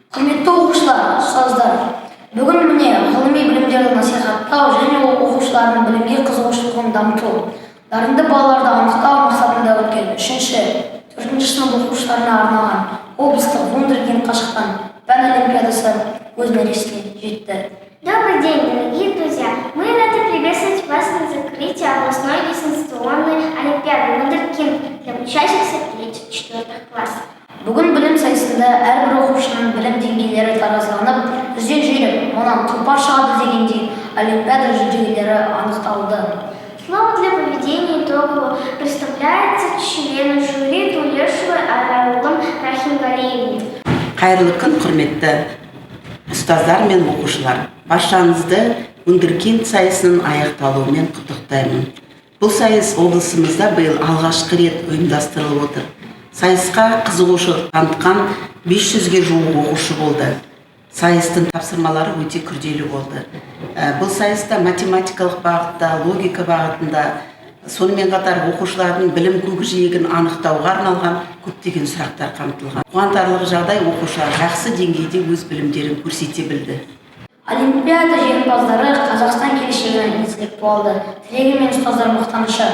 Құрметті оқушылар, ұстаздар, бүгін міне ғылыми білімдерді насихаттау және оқушылардың білімге қызығушылығын дамыту, дарынды балаларды анықтау мақсатында өткен 3-4 сынып оқушыларына арналған облыстық вундеркинд қашықтан пән олимпиадасы өз мәресіне жетті. Добрый день, дорогие друзья! Мы рады приветствовать вас на закрытии областной дистанционной олимпиады «Вундеркинд» для учащихся 3-4 классов. Бүгін білім сайысында әрбір оқушының білім деңгейлері таразыланып, үзден жүйрік, онан тұлпар шығады дегендей олимпиада жүлдегерлері анықталды. Слово для поведения итогового представляется члену жюри Тулешевой Аралым Рахимгалиевне. Қайырлы күн, құрметті ұстаздар мен оқушылар. Баршаңызды вундеркинд сайысының аяқталуымен құттықтаймын. Бұл сайыс облысымызда биыл алғашқы рет ұйымдастырылып отыр. Сайысқа қызығушылық танытқан 500-ге жуық оқушы болды. Сайыстың тапсырмалары өте күрделі болды. Бұл сайыста математикалық бағытта, логика бағытында, сонымен қатар оқушылардың білім көкжиегін анықтауға арналған көптеген сұрақтар қамтылған. Қуантарлық жағдай, оқушылар жақсы деңгейде өз білімдерін көрсете білді. Олимпиада жеңімпаздары Қазақстан келешегінің интеллектуалды тірегі мен ұстаздар мақтанышы.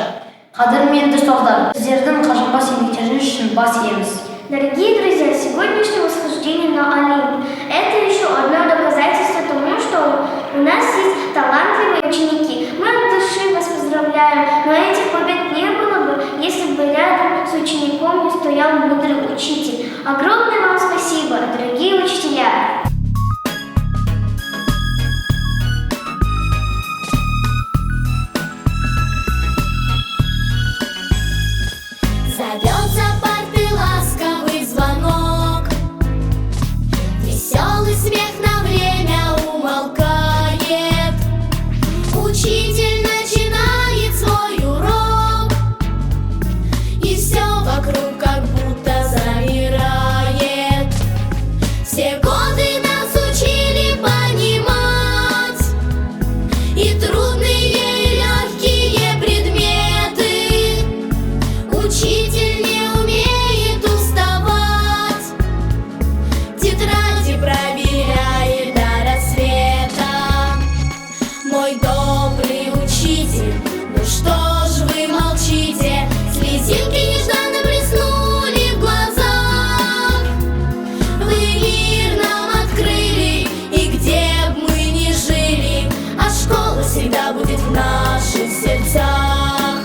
Қадірменді ұстаздар, сіздердің қажымпаз еңбектеріңіз үшін бас иеміз. Дорогие друзья, сегодняшнее восхождение на Олимп – это еще одно доказательство тому, что у нас есть талантливые ученики. Мы от души вас поздравляем, но этих побед не было бы, если бы рядом с учеником не стоял мудрый учитель. Огромное вам спасибо, дорогие учителя! Зовется парты ласковый звонок, веселый смех на время умолкает. Учитель начинает свой урок, и все вокруг как будто замирает. Все годы нас учили понимать и трудные, и легкие предметы. Учитель не умеет уставать, тетради проверяет до рассвета. Мой добрый учитель, ну что ж вы молчите? Слезинки нежданно блеснули в глазах. Вы мир нам открыли, и где б мы ни жили, а школа всегда будет в наших сердцах.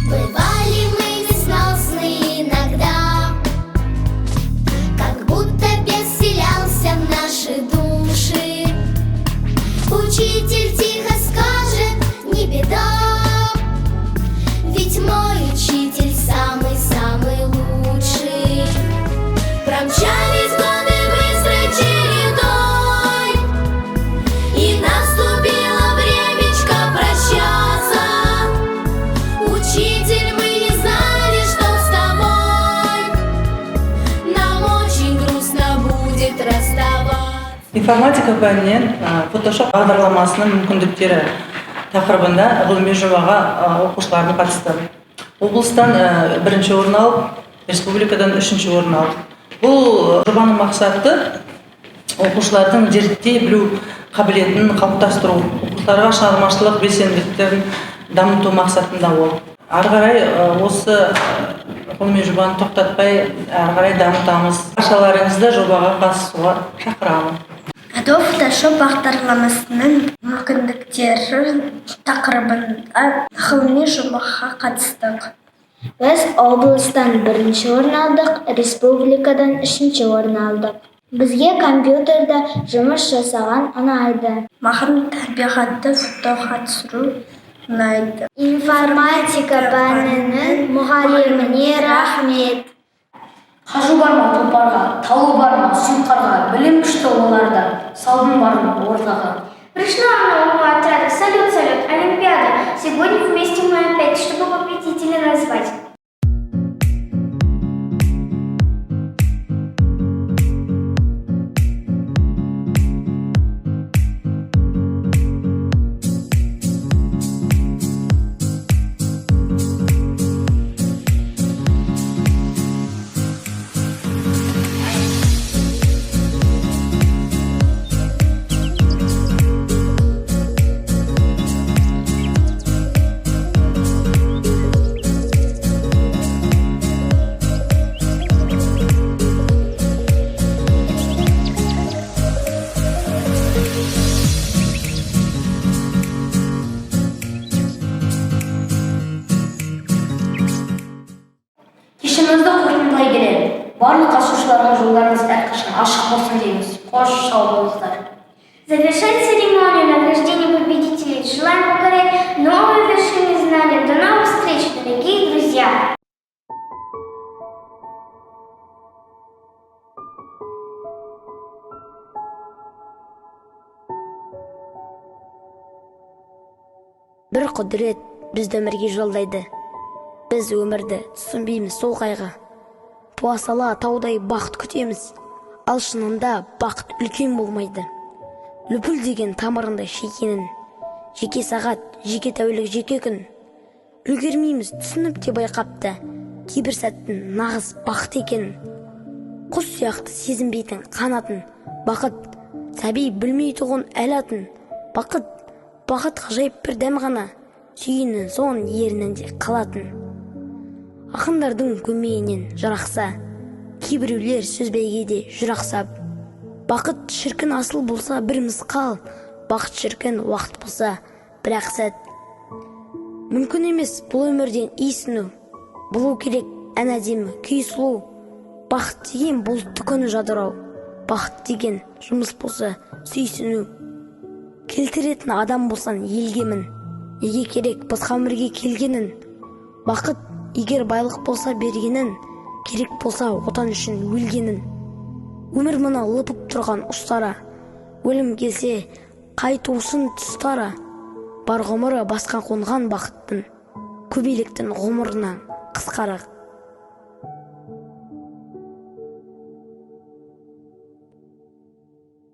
Бывали мы несносны иногда, как будто бес вселялся в наши души. Учитель тихо скажет: не беда, ведь мой учитель самый-самый лучший. Промчались годы быстрой чередой, и наступило времечко прощаться. Учитель, мы не знали, что с тобой нам очень грустно будет расставаться. Информатика пәнінен Photoshop бағдарламасының мүмкіндіктері тақырыбында ғылыми жобаға оқушылардың қатысты. Облыстан бірінші орын алып, республикадан үшінші орын алып. Бұл жобаның мақсаты оқушылардың зерттей білу қабілетін қалыптастыру, оқушыларға шығармашылық белсенділіктерін дамыту мақсатында ол. Ары қарай осы ғылыми жобаны тоқтатпай, ары қарай дамытамыз. Баршаларыңызды жобаға қатысуға шақырамын. Adobe Photoshop бағдарламасының мүмкіндіктері тақырыбында ғылыми жобаға қатыстық. Біз облыстан бірінші орын алдық, республикадан үшінші орын алдық. Бізге компьютерда жұмыс жасаған ұнайды. Маған табиғатты фотоға түсіру ұнайды. Информатика пәнінің мұғаліміне рахмет. Қажу бар ма тұлпарға, талу бар ма сұңқарға, білім күшті оларда, салдың бар ма ортаға. Пришла нового отряда. Салют, салют, Олимпиада. Сегодня вместе мы опять, чтобы победителя назвать. оқушыларға жолдарыңыз әрқашан ашық болсын дейміз. Қош сау болыңыздар. Завершать церемонию награждения победителей желаем покорять новые вершины знаний. До новых встреч, дорогие друзья! Бір құдірет бізді өмірге жолдайды. Біз өмірді түсінбейміз сол қайғы. Туа сала таудай бақыт күтеміз. Ал шынында бақыт үлкен болмайды. Лүпіл деген тамырында шекенін. Жеке сағат, жеке тәулік, жеке күн. Үлгермейміз түсініп те байқапты. Кейбір сәттің нағыз бақыт екенін. Құс сияқты сезінбейтін қанатын. Бақыт, сәби білмейтұғын әл атын. Бақыт ғажайып бір дәм ғана, сүйіннің соң ерінінде қалатын. Ақындардың көмейінен жырақса, кейбіреулер сөз бәйгеде жүрақсап. Бақыт шіркін асыл болса бір мысқал, бақыт шіркін уақыт болса бірақ сәт. Мүмкін емес бұл өмірден исіну, болу керек ән әдемі, күй сұлу. Бақыт деген бұлтты күні жадырау, бақыт деген жұмыс болса сүйсіну. Келтіретін адам болсан елгемін, неге керек басқа өмірге келгенін. Бақыт егер байлық болса бергенін, керек болса отан үшін өлгенін. Өмір мұна лыпып тұрған ұстара, өлім келсе қайтусын тұстара. Бар ғұмыры басқа қонған бақыттың, көбейліктің ғұмырынан қысқарақ.